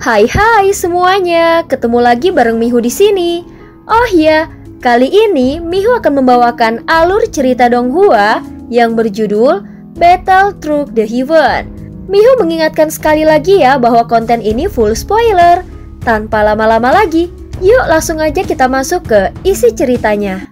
Hai semuanya, ketemu lagi bareng Mihu di sini. Oh ya, kali ini Mihu akan membawakan alur cerita Donghua yang berjudul Battle Through the Heaven. Mihu mengingatkan sekali lagi ya bahwa konten ini full spoiler. Tanpa lama-lama lagi, yuk langsung aja kita masuk ke isi ceritanya.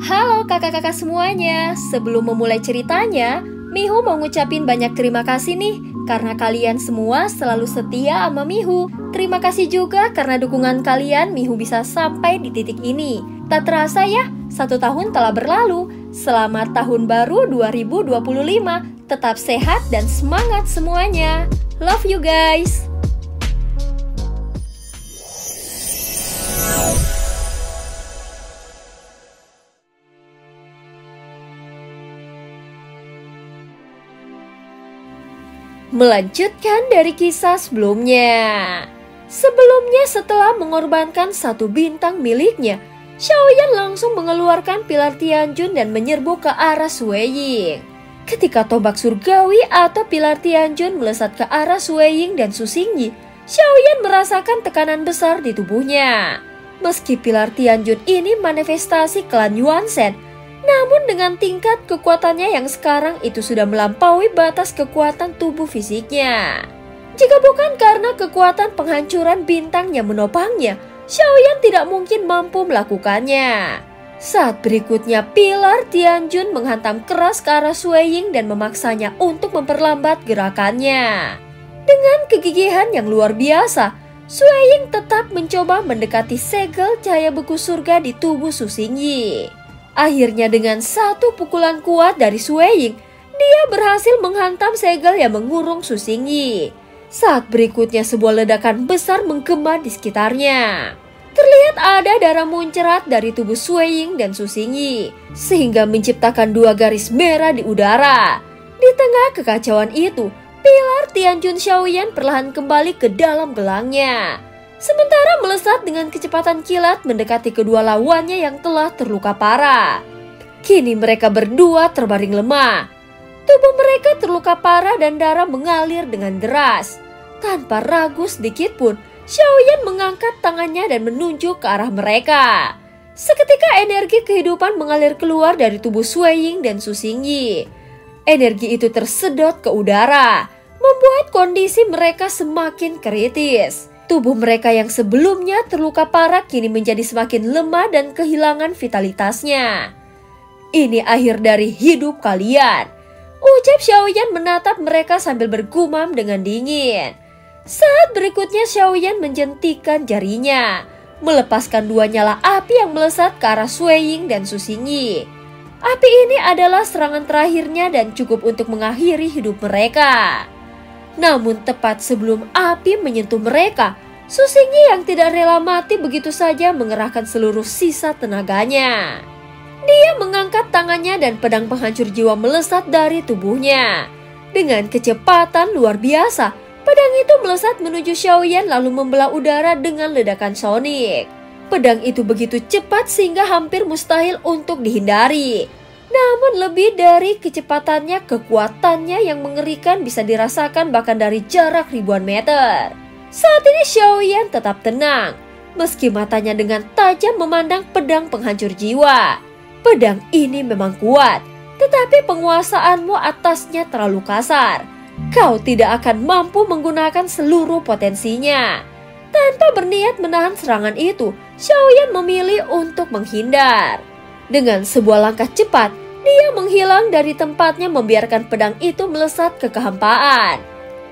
Halo kakak-kakak semuanya, sebelum memulai ceritanya, Mihu mau ngucapin banyak terima kasih nih karena kalian semua selalu setia sama Mihu. Terima kasih juga karena dukungan kalian Mihu bisa sampai di titik ini. Tak terasa ya, 1 tahun telah berlalu. Selamat tahun baru 2025. Tetap sehat dan semangat semuanya. Love you guys. Melanjutkan dari kisah sebelumnya. Sebelumnya setelah mengorbankan 1 bintang miliknya, Xiaoyan langsung mengeluarkan pilar Tianjun dan menyerbu ke arah Suiying. Ketika tombak surgawi atau pilar Tianjun melesat ke arah Suiying dan Su Xingyi, Xiaoyan merasakan tekanan besar di tubuhnya. Meski pilar Tianjun ini manifestasi klan Yuanzhen, namun dengan tingkat kekuatannya yang sekarang itu sudah melampaui batas kekuatan tubuh fisiknya. Jika bukan karena kekuatan penghancuran bintang yang menopangnya, Xiaoyan tidak mungkin mampu melakukannya. Saat berikutnya pilar Tianjun menghantam keras ke arah Suiying dan memaksanya untuk memperlambat gerakannya. Dengan kegigihan yang luar biasa, Suiying tetap mencoba mendekati segel cahaya beku surga di tubuh Su Xingyi. Akhirnya dengan 1 pukulan kuat dari Suiying, dia berhasil menghantam segel yang mengurung Su Xingyi. Saat berikutnya sebuah ledakan besar menggema di sekitarnya. Terlihat ada darah muncrat dari tubuh Suiying dan Su Xingyi, sehingga menciptakan 2 garis merah di udara. Di tengah kekacauan itu, pilar Tianjun Xiaoyan perlahan kembali ke dalam gelangnya. Sementara melesat dengan kecepatan kilat mendekati kedua lawannya yang telah terluka parah. Kini mereka berdua terbaring lemah. Tubuh mereka terluka parah dan darah mengalir dengan deras. Tanpa ragu sedikit pun, Xiaoyan mengangkat tangannya dan menunjuk ke arah mereka. Seketika energi kehidupan mengalir keluar dari tubuh Suiying dan Su Xingyi. Energi itu tersedot ke udara, membuat kondisi mereka semakin kritis. Tubuh mereka yang sebelumnya terluka parah kini menjadi semakin lemah dan kehilangan vitalitasnya. Ini akhir dari hidup kalian, ucap Xiaoyan menatap mereka sambil bergumam dengan dingin. Saat berikutnya Xiaoyan menjentikan jarinya, melepaskan 2 nyala api yang melesat ke arah Suiying dan Su Xingyi. Api ini adalah serangan terakhirnya dan cukup untuk mengakhiri hidup mereka. Namun tepat sebelum api menyentuh mereka, Su Xingyi yang tidak rela mati begitu saja mengerahkan seluruh sisa tenaganya. Dia mengangkat tangannya dan pedang penghancur jiwa melesat dari tubuhnya. Dengan kecepatan luar biasa, pedang itu melesat menuju Xiaoyan lalu membelah udara dengan ledakan sonik. Pedang itu begitu cepat sehingga hampir mustahil untuk dihindari. Namun lebih dari kecepatannya, kekuatannya yang mengerikan bisa dirasakan bahkan dari jarak ribuan meter. Saat ini Xiaoyan tetap tenang, meski matanya dengan tajam memandang pedang penghancur jiwa. Pedang ini memang kuat, tetapi penguasaanmu atasnya terlalu kasar. Kau tidak akan mampu menggunakan seluruh potensinya. Tanpa berniat menahan serangan itu, Xiaoyan memilih untuk menghindar. Dengan sebuah langkah cepat, dia menghilang dari tempatnya membiarkan pedang itu melesat ke kehampaan.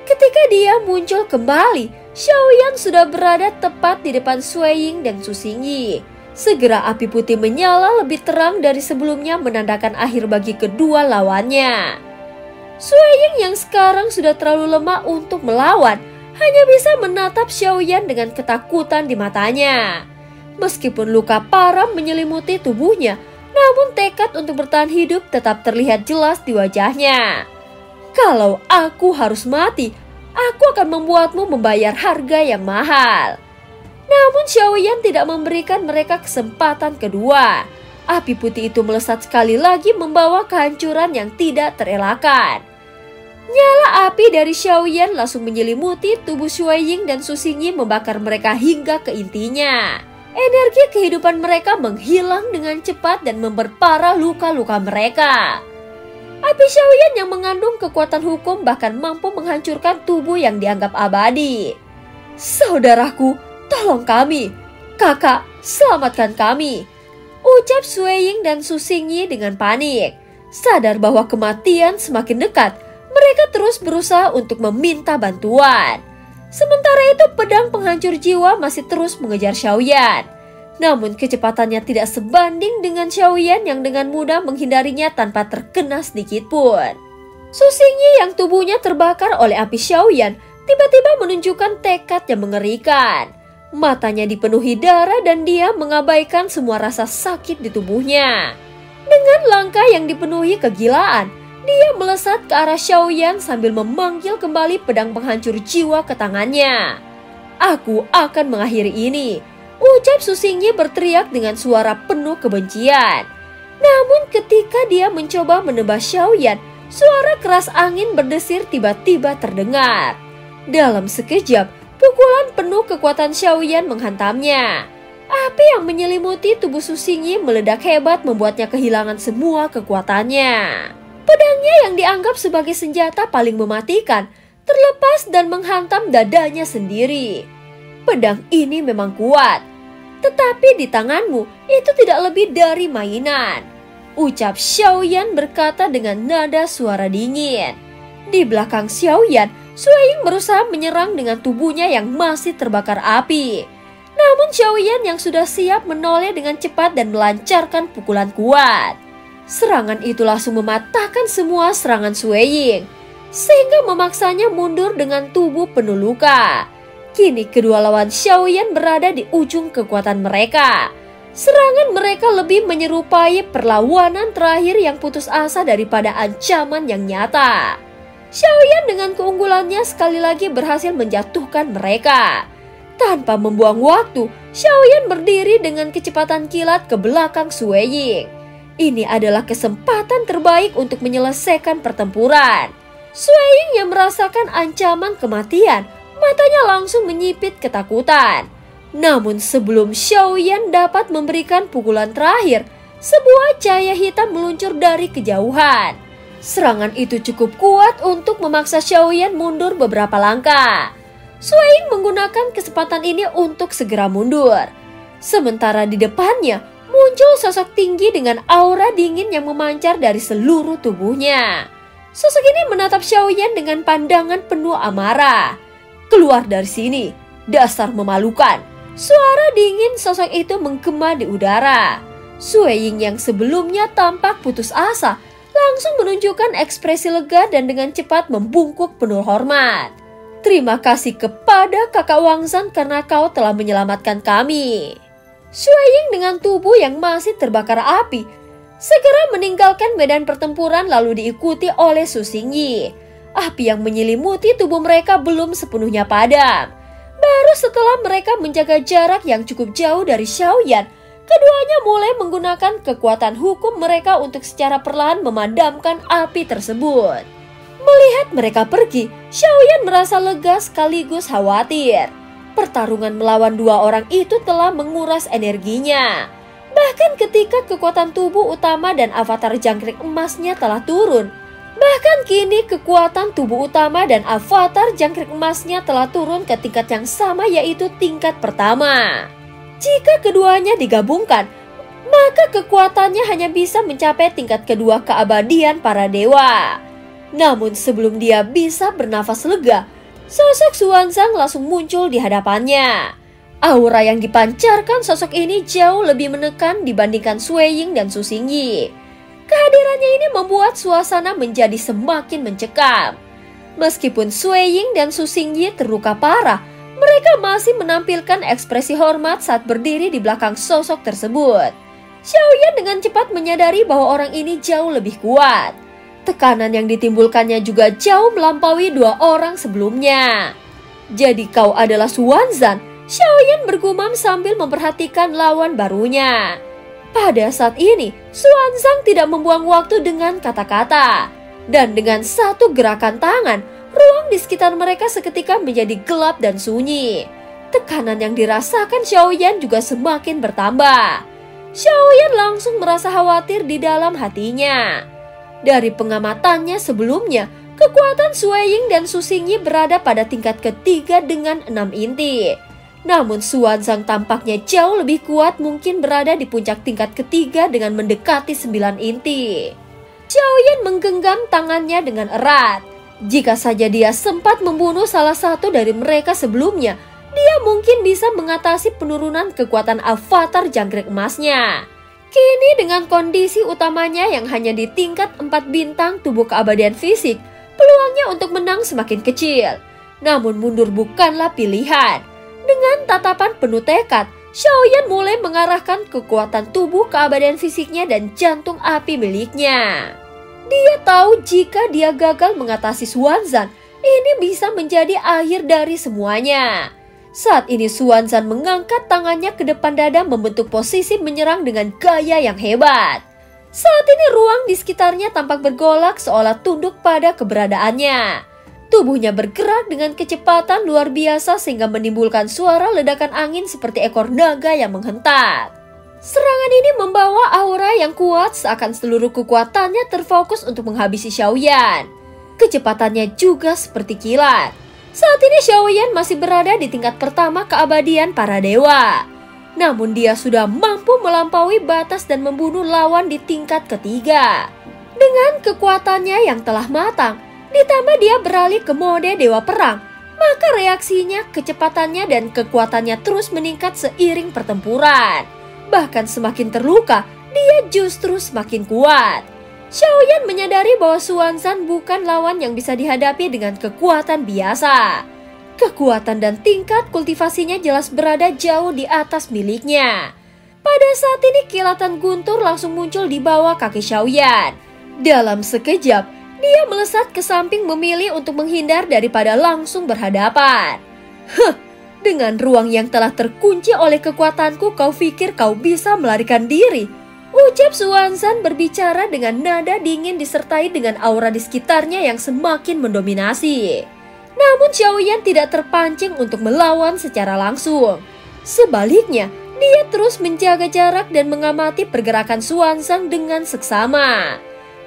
Ketika dia muncul kembali, Xiaoyan sudah berada tepat di depan Suiying dan Su Xingyi. Segera api putih menyala lebih terang dari sebelumnya menandakan akhir bagi kedua lawannya. Suiying yang sekarang sudah terlalu lemah untuk melawan, hanya bisa menatap Xiaoyan dengan ketakutan di matanya. Meskipun luka parah menyelimuti tubuhnya, namun tekad untuk bertahan hidup tetap terlihat jelas di wajahnya. Kalau aku harus mati, aku akan membuatmu membayar harga yang mahal. Namun Xiaoyan tidak memberikan mereka kesempatan kedua. Api putih itu melesat sekali lagi membawa kehancuran yang tidak terelakkan. Nyala api dari Xiaoyan langsung menyelimuti tubuh Shui Ying dan Su Xingyi, membakar mereka hingga ke intinya. Energi kehidupan mereka menghilang dengan cepat dan memperparah luka-luka mereka. Api Xiaoyan yang mengandung kekuatan hukum bahkan mampu menghancurkan tubuh yang dianggap abadi. "Saudaraku, tolong kami. Kakak, selamatkan kami," ucap Sui Ying dan Su Xingyi dengan panik. Sadar bahwa kematian semakin dekat, mereka terus berusaha untuk meminta bantuan. Sementara itu pedang penghancur jiwa masih terus mengejar Xiaoyan. Namun kecepatannya tidak sebanding dengan Xiaoyan yang dengan mudah menghindarinya tanpa terkena sedikit pun. Su Xingyi yang tubuhnya terbakar oleh api Xiaoyan tiba-tiba menunjukkan tekad yang mengerikan. Matanya dipenuhi darah dan dia mengabaikan semua rasa sakit di tubuhnya. Dengan langkah yang dipenuhi kegilaan, dia melesat ke arah Xiaoyan sambil memanggil kembali pedang penghancur jiwa ke tangannya. "Aku akan mengakhiri ini," ucap Su Xingyi berteriak dengan suara penuh kebencian. Namun ketika dia mencoba menebas Xiaoyan, suara keras angin berdesir tiba-tiba terdengar. Dalam sekejap, pukulan penuh kekuatan Xiaoyan menghantamnya. Api yang menyelimuti tubuh Su Xingyi meledak hebat, membuatnya kehilangan semua kekuatannya. Pedangnya yang dianggap sebagai senjata paling mematikan terlepas dan menghantam dadanya sendiri. "Pedang ini memang kuat, tetapi di tanganmu itu tidak lebih dari mainan," ucap Xiaoyan berkata dengan nada suara dingin. Di belakang Xiaoyan, Sui Ying berusaha menyerang dengan tubuhnya yang masih terbakar api. Namun Xiaoyan yang sudah siap menoleh dengan cepat dan melancarkan pukulan kuat. Serangan itu langsung mematahkan semua serangan Sui Ying, sehingga memaksanya mundur dengan tubuh penuh luka. Kini kedua lawan Xiaoyan berada di ujung kekuatan mereka. Serangan mereka lebih menyerupai perlawanan terakhir yang putus asa daripada ancaman yang nyata. Xiaoyan dengan keunggulannya sekali lagi berhasil menjatuhkan mereka. Tanpa membuang waktu, Xiaoyan berdiri dengan kecepatan kilat ke belakang Sui Ying. Ini adalah kesempatan terbaik untuk menyelesaikan pertempuran. Sui Ying yang merasakan ancaman kematian, matanya langsung menyipit ketakutan. Namun sebelum Xiaoyan dapat memberikan pukulan terakhir, sebuah cahaya hitam meluncur dari kejauhan. Serangan itu cukup kuat untuk memaksa Xiaoyan mundur beberapa langkah. Sui Ying menggunakan kesempatan ini untuk segera mundur. Sementara di depannya muncul sosok tinggi dengan aura dingin yang memancar dari seluruh tubuhnya. Sosok ini menatap Xiaoyan dengan pandangan penuh amarah. "Keluar dari sini, dasar memalukan!" Suara dingin sosok itu menggema di udara. Sui Ying yang sebelumnya tampak putus asa langsung menunjukkan ekspresi lega dan dengan cepat membungkuk penuh hormat. "Terima kasih kepada kakak Wangzan karena kau telah menyelamatkan kami." Sui Ying dengan tubuh yang masih terbakar api segera meninggalkan medan pertempuran lalu diikuti oleh Su Xingyi. Api yang menyelimuti tubuh mereka belum sepenuhnya padam. Baru setelah mereka menjaga jarak yang cukup jauh dari Xiaoyan, keduanya mulai menggunakan kekuatan hukum mereka untuk secara perlahan memadamkan api tersebut. Melihat mereka pergi, Xiaoyan merasa lega sekaligus khawatir. Pertarungan melawan dua orang itu telah menguras energinya. Bahkan ketika kekuatan tubuh utama dan avatar jangkrik emasnya telah turun. Bahkan kini kekuatan tubuh utama dan avatar jangkrik emasnya telah turun ke tingkat yang sama, yaitu tingkat pertama. Jika keduanya digabungkan, maka kekuatannya hanya bisa mencapai tingkat kedua keabadian para dewa. Namun sebelum dia bisa bernafas lega, sosok Xuanzang langsung muncul di hadapannya. Aura yang dipancarkan sosok ini jauh lebih menekan dibandingkan Sui Ying dan Su Xingyi. Kehadirannya ini membuat suasana menjadi semakin mencekam. Meskipun Sui Ying dan Su Xingyi terluka parah, mereka masih menampilkan ekspresi hormat saat berdiri di belakang sosok tersebut. Xiaoyan dengan cepat menyadari bahwa orang ini jauh lebih kuat. Tekanan yang ditimbulkannya juga jauh melampaui dua orang sebelumnya. "Jadi kau adalah Xuanzan?" Xiaoyan bergumam sambil memperhatikan lawan barunya. Pada saat ini, Xuanzang tidak membuang waktu dengan kata-kata. Dan dengan satu gerakan tangan, ruang di sekitar mereka seketika menjadi gelap dan sunyi. Tekanan yang dirasakan Xiaoyan juga semakin bertambah. Xiaoyan langsung merasa khawatir di dalam hatinya. Dari pengamatannya sebelumnya, kekuatan Sui Ying dan Su Xingyi berada pada tingkat ketiga dengan 6 inti. Namun Xuanzang tampaknya jauh lebih kuat, mungkin berada di puncak tingkat ketiga dengan mendekati 9 inti. Xiaoyan menggenggam tangannya dengan erat. Jika saja dia sempat membunuh salah satu dari mereka sebelumnya, dia mungkin bisa mengatasi penurunan kekuatan avatar jangkrik emasnya. Kini dengan kondisi utamanya yang hanya di tingkat 4 bintang tubuh keabadian fisik, peluangnya untuk menang semakin kecil. Namun mundur bukanlah pilihan. Dengan tatapan penuh tekad, Xiaoyan mulai mengarahkan kekuatan tubuh keabadian fisiknya dan jantung api miliknya. Dia tahu jika dia gagal mengatasi Xuanzan, ini bisa menjadi akhir dari semuanya. Saat ini Xuanzan mengangkat tangannya ke depan dada membentuk posisi menyerang dengan gaya yang hebat. Saat ini ruang di sekitarnya tampak bergolak seolah tunduk pada keberadaannya. Tubuhnya bergerak dengan kecepatan luar biasa sehingga menimbulkan suara ledakan angin seperti ekor naga yang menghentak. Serangan ini membawa aura yang kuat seakan seluruh kekuatannya terfokus untuk menghabisi Xiaoyan. Kecepatannya juga seperti kilat. Saat ini Xiaoyan masih berada di tingkat pertama keabadian para dewa. Namun dia sudah mampu melampaui batas dan membunuh lawan di tingkat ketiga. Dengan kekuatannya yang telah matang, ditambah dia beralih ke mode dewa perang, maka reaksinya, kecepatannya dan kekuatannya terus meningkat seiring pertempuran. Bahkan semakin terluka, dia justru semakin kuat. Xiaoyan menyadari bahwa Xuanzan bukan lawan yang bisa dihadapi dengan kekuatan biasa. Kekuatan dan tingkat kultivasinya jelas berada jauh di atas miliknya. Pada saat ini kilatan guntur langsung muncul di bawah kaki Xiaoyan. Dalam sekejap, dia melesat ke samping memilih untuk menghindar daripada langsung berhadapan. Dengan ruang yang telah terkunci oleh kekuatanku, kau pikir kau bisa melarikan diri? Ucap Xuanzan berbicara dengan nada dingin disertai dengan aura di sekitarnya yang semakin mendominasi. Namun Xiaoyan tidak terpancing untuk melawan secara langsung. Sebaliknya, dia terus menjaga jarak dan mengamati pergerakan Xuanzan dengan seksama.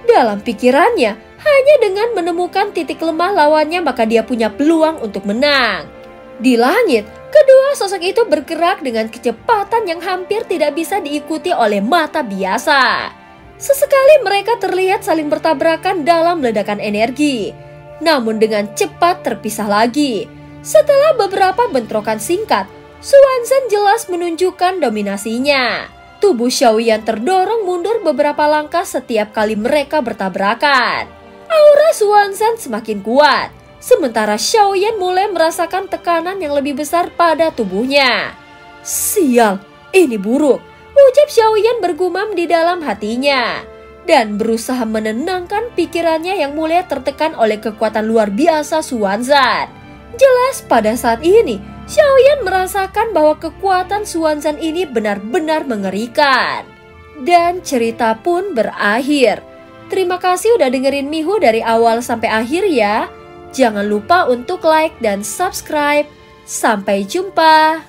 Dalam pikirannya, hanya dengan menemukan titik lemah lawannya maka dia punya peluang untuk menang. Di langit, kedua sosok itu bergerak dengan kecepatan yang hampir tidak bisa diikuti oleh mata biasa. Sesekali mereka terlihat saling bertabrakan dalam ledakan energi, namun dengan cepat terpisah lagi. Setelah beberapa bentrokan singkat, Xuanzan jelas menunjukkan dominasinya. Tubuh Xiaoyan terdorong mundur beberapa langkah setiap kali mereka bertabrakan. Aura Xuanzan semakin kuat, sementara Xiaoyan mulai merasakan tekanan yang lebih besar pada tubuhnya. Sial, ini buruk, ucap Xiaoyan bergumam di dalam hatinya. Dan berusaha menenangkan pikirannya yang mulai tertekan oleh kekuatan luar biasa Xuanzan. Jelas pada saat ini, Xiaoyan merasakan bahwa kekuatan Xuanzan ini benar-benar mengerikan. Dan cerita pun berakhir. Terima kasih udah dengerin Mihu dari awal sampai akhir ya. Jangan lupa untuk like dan subscribe. Sampai jumpa.